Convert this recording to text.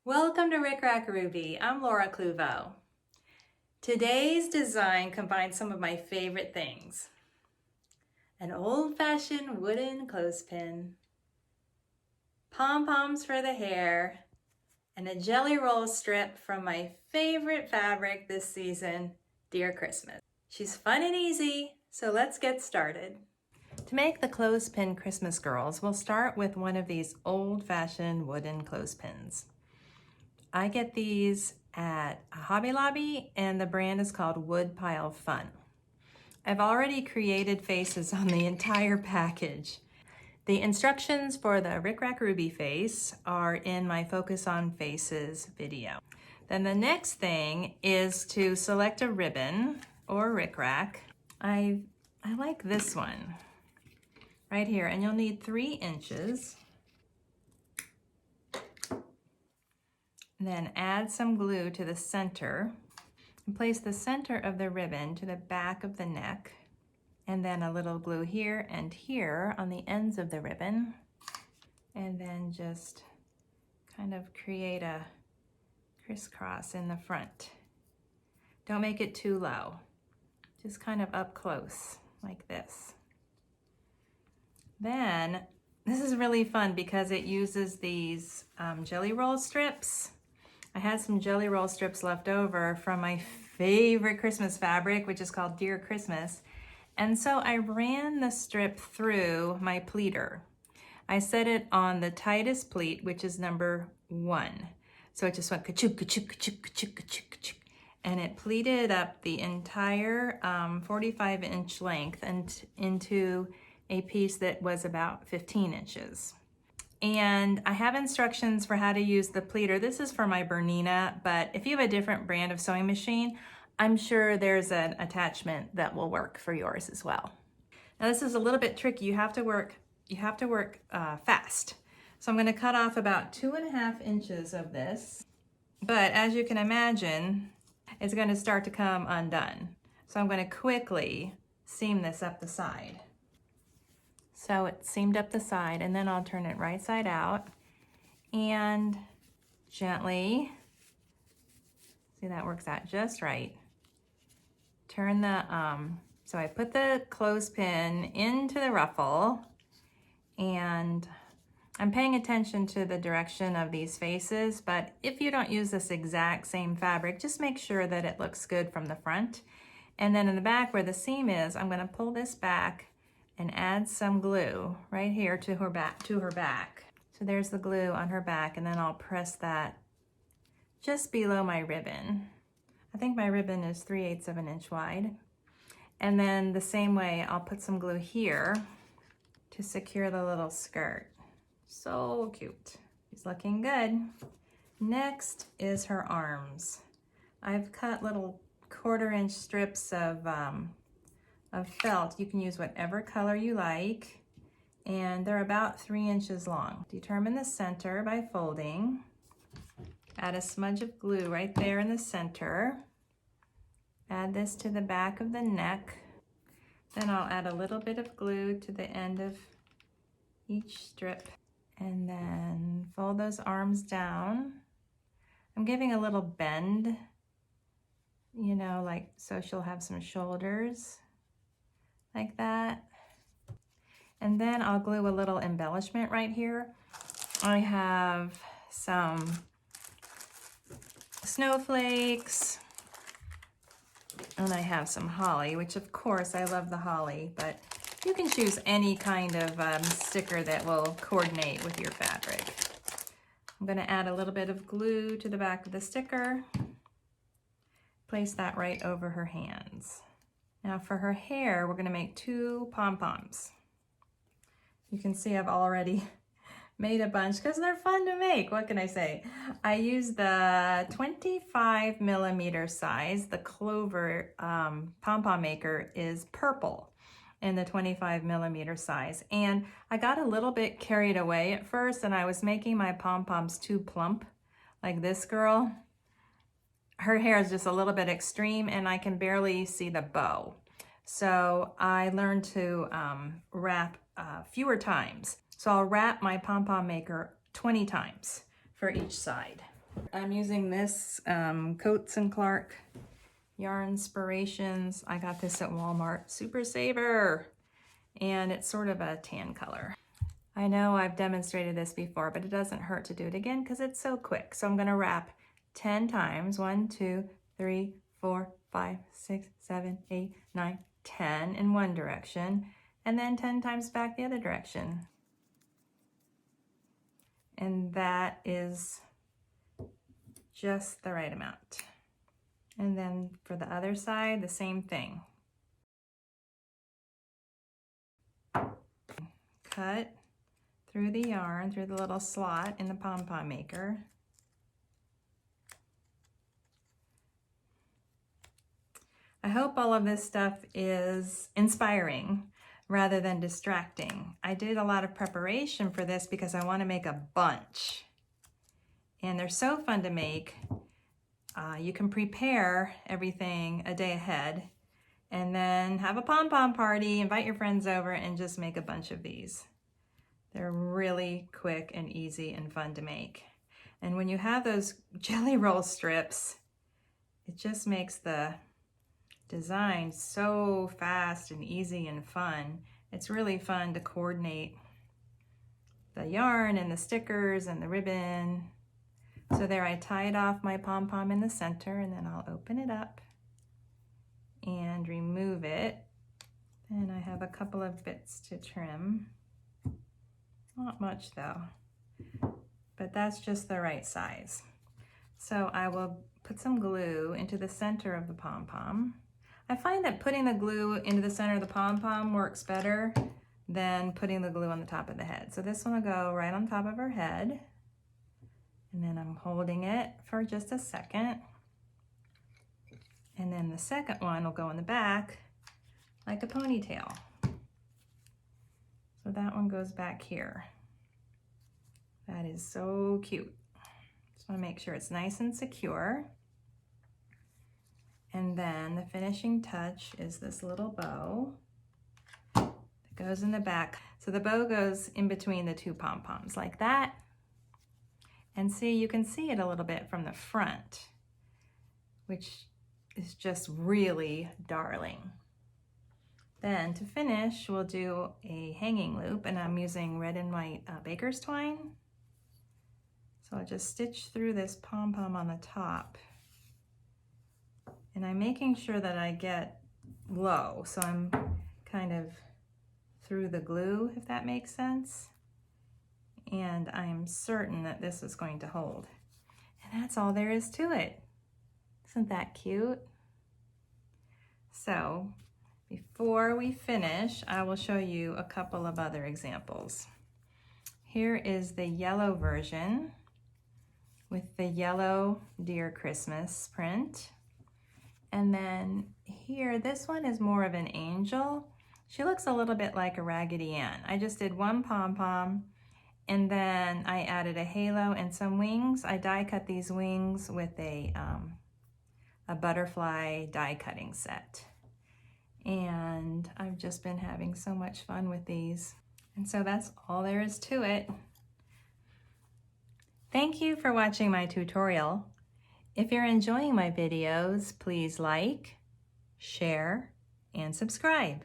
Welcome to RickRackRuby. I'm Laura Cluvo. Today's design combines some of my favorite things. An old-fashioned wooden clothespin, pom-poms for the hair, and a jelly roll strip from my favorite fabric this season, Dear Christmas. She's fun and easy, so let's get started. To make the clothespin Christmas girls, we'll start with one of these old-fashioned wooden clothespins. I get these at Hobby Lobby and the brand is called Woodpile Fun. I've already created faces on the entire package. The instructions for the RickRackRuby face are in my Focus on Faces video. Then the next thing is to select a ribbon or rickrack. I like this one right here, and you'll need 3 inches. Then add some glue to the center and place the center of the ribbon to the back of the neck, and then a little glue here and here on the ends of the ribbon, and then just kind of create a crisscross in the front. Don't make it too low, just kind of up close like this. Then this is really fun because it uses these jelly roll strips. I had some jelly roll strips left over from my favorite Christmas fabric, which is called Dear Christmas. And so I ran the strip through my pleater. I set it on the tightest pleat, which is number 1. So it just went ka-chook, ka-chook, ka-chook, ka-chook, ka-chook, ka-chook. And it pleated up the entire 45-inch length and into a piece that was about 15 inches. And I have instructions for how to use the pleater. This is for my Bernina, but if you have a different brand of sewing machine, I'm sure there's an attachment that will work for yours as well. Now this is a little bit tricky. You have to work fast. So I'm going to cut off about 2.5 inches of this, but as you can imagine, it's going to start to come undone. So I'm going to quickly seam this up the side. So it's seamed up the side, and then I'll turn it right side out and gently, see, that works out just right. Turn the, so I put the clothespin into the ruffle, and I'm paying attention to the direction of these faces, but if you don't use this exact same fabric, just make sure that it looks good from the front. And then in the back where the seam is, I'm gonna pull this back and add some glue right here to her back. So there's the glue on her back, and then I'll press that just below my ribbon. I think my ribbon is 3/8 of an inch wide. And then the same way, I'll put some glue here to secure the little skirt. So cute. She's looking good. Next is her arms. I've cut little 1/4-inch strips of felt. You can use whatever color you like, and they're about 3 inches long. Determine the center by folding. Add a smudge of glue right there in the center. Add this to the back of the neck. Then I'll add a little bit of glue to the end of each strip, and then fold those arms down. I'm giving a little bend, you know, like so she'll have some shoulders. Like that. And then I'll glue a little embellishment right here. I have some snowflakes, and I have some holly, which of course I love the holly, but you can choose any kind of sticker that will coordinate with your fabric. I'm going to add a little bit of glue to the back of the sticker. Place that right over her hands. Now for her hair, we're going to make 2 pom-poms. You can see I've already made a bunch because they're fun to make. What can I say? I used the 25mm size. The Clover pom-pom maker is purple in the 25mm size. And I got a little bit carried away at first, and I was making my pom-poms too plump, like this girl. Her hair is just a little bit extreme, and I can barely see the bow. So I learned to wrap fewer times. So I'll wrap my pom-pom maker 20 times for each side. I'm using this Coats & Clark Yarn Inspirations. I got this at Walmart. Super Saver! And it's sort of a tan color. I know I've demonstrated this before, but it doesn't hurt to do it again because it's so quick. So I'm going to wrap 10 times. 1, 2, 3, 4, 5, 6, 7, 8, 9, 10 in one direction, and then 10 times back the other direction. And that is just the right amount. And then for the other side, the same thing. Cut through the yarn, through the little slot in the pom-pom maker. I hope all of this stuff is inspiring rather than distracting. I did a lot of preparation for this because I want to make a bunch. And they're so fun to make. You can prepare everything a day ahead and then have a pom-pom party, invite your friends over, and just make a bunch of these. They're really quick and easy and fun to make. And when you have those jelly roll strips, it just makes the design so fast and easy and fun. It's really fun to coordinate the yarn and the stickers and the ribbon. So there, I tied off my pom-pom in the center, and then I'll open it up and remove it. And I have a couple of bits to trim. Not much though, but that's just the right size. So I will put some glue into the center of the pom-pom. I find that putting the glue into the center of the pom-pom works better than putting the glue on the top of the head. So this one will go right on top of her head. And then I'm holding it for just a second. And then the second one will go in the back like a ponytail. So that one goes back here. That is so cute. Just want to make sure it's nice and secure. And then the finishing touch is this little bow that goes in the back. So the bow goes in between the two pom-poms like that. And see, you can see it a little bit from the front, which is just really darling. Then to finish, we'll do a hanging loop, and I'm using red and white baker's twine. So I'll just stitch through this pom-pom on the top. And I'm making sure that I get low, so I'm kind of through the glue, if that makes sense. And I'm certain that this is going to hold. And that's all there is to it. Isn't that cute? So before we finish, I will show you a couple of other examples. Here is the yellow version with the yellow Dear Christmas print. And then here, this one is more of an angel. She looks a little bit like a Raggedy Ann. I just did one pom-pom, and then I added a halo and some wings. I die cut these wings with a butterfly die cutting set. And I've just been having so much fun with these. And so that's all there is to it. Thank you for watching my tutorial. If you're enjoying my videos, please like, share, and subscribe.